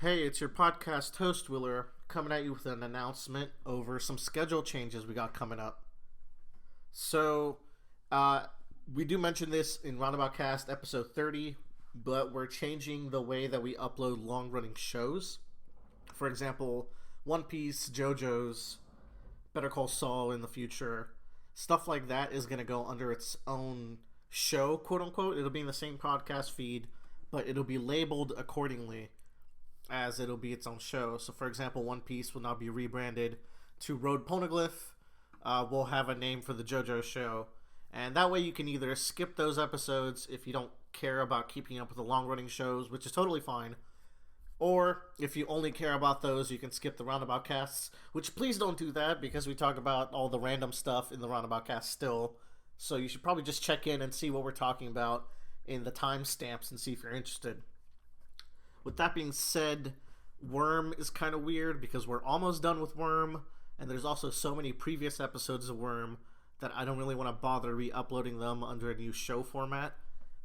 Hey, it's your podcast host, Willer, coming at you with an announcement over some schedule changes we got coming up. So, uh, we do mention this in Roundabout Cast episode 30, but we're changing the way that we upload long running shows. For example, One Piece, JoJo's, Better Call Saul in the future. Stuff like that is going to go under its own show, quote unquote. It'll be in the same podcast feed, but it'll be labeled accordingly as it'll be its own show. So, for example, One Piece will now be rebranded to Road Poneglyph. We'll have a name for the JoJo show. And that way you can either skip those episodes if you don't care about keeping up with the long running shows, which is totally fine. Or if you only care about those, you can skip the Roundabout casts, which please don't do that because we talk about all the random stuff in the Roundabout cast still. So you should probably just check in and see what we're talking about in the timestamps and see if you're interested. With that being said, Worm is kind of weird because we're almost done with Worm, and there's also so many previous episodes of Worm that I don't really want to bother re-uploading them under a new show format.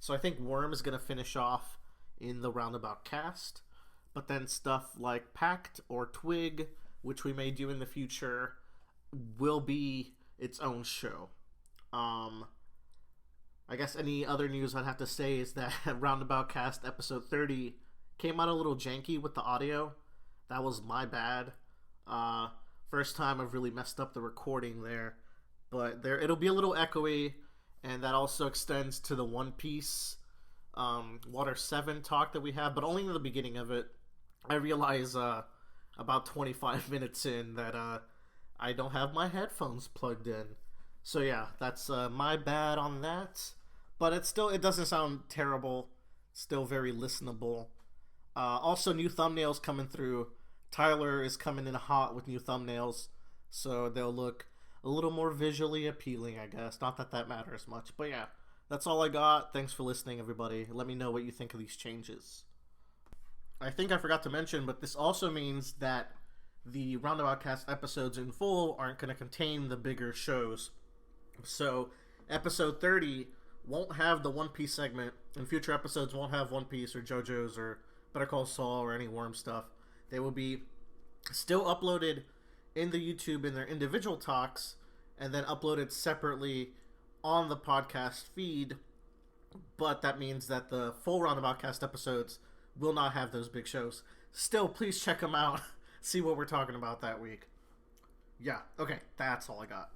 So I think Worm is going to finish off in the Roundabout cast, but then stuff like Pact or Twig, which we may do in the future, will be its own show. I guess any other news I'd have to say is that Roundabout Cast episode 30 came out a little janky with the audio. That was my bad. First time I've really messed up the recording there. But it'll be a little echoey, and that also extends to the One Piece Water 7 talk that we have, but only in the beginning of it. I realize about 25 minutes in that I don't have my headphones plugged in. So yeah, that's my bad on that. But it doesn't sound terrible. Still very listenable. Also, new thumbnails coming through. Tyler is coming in hot with new thumbnails, so they'll look a little more visually appealing, I guess. Not that that matters much, but yeah, that's all I got. Thanks for listening, everybody. Let me know what you think of these changes. I think I forgot to mention, but this also means that the Roundabout Cast episodes in full aren't going to contain the bigger shows. So, episode 30 won't have the One Piece segment, and future episodes won't have One Piece or JoJo's or Better Call Saul or any Worm stuff. They will be still uploaded in the YouTube in their individual talks and then uploaded separately on the podcast feed. But that means that the full Roundabout Cast episodes will not have those big shows. Still, please check them out. See what we're talking about that week. Yeah, okay, that's all I got.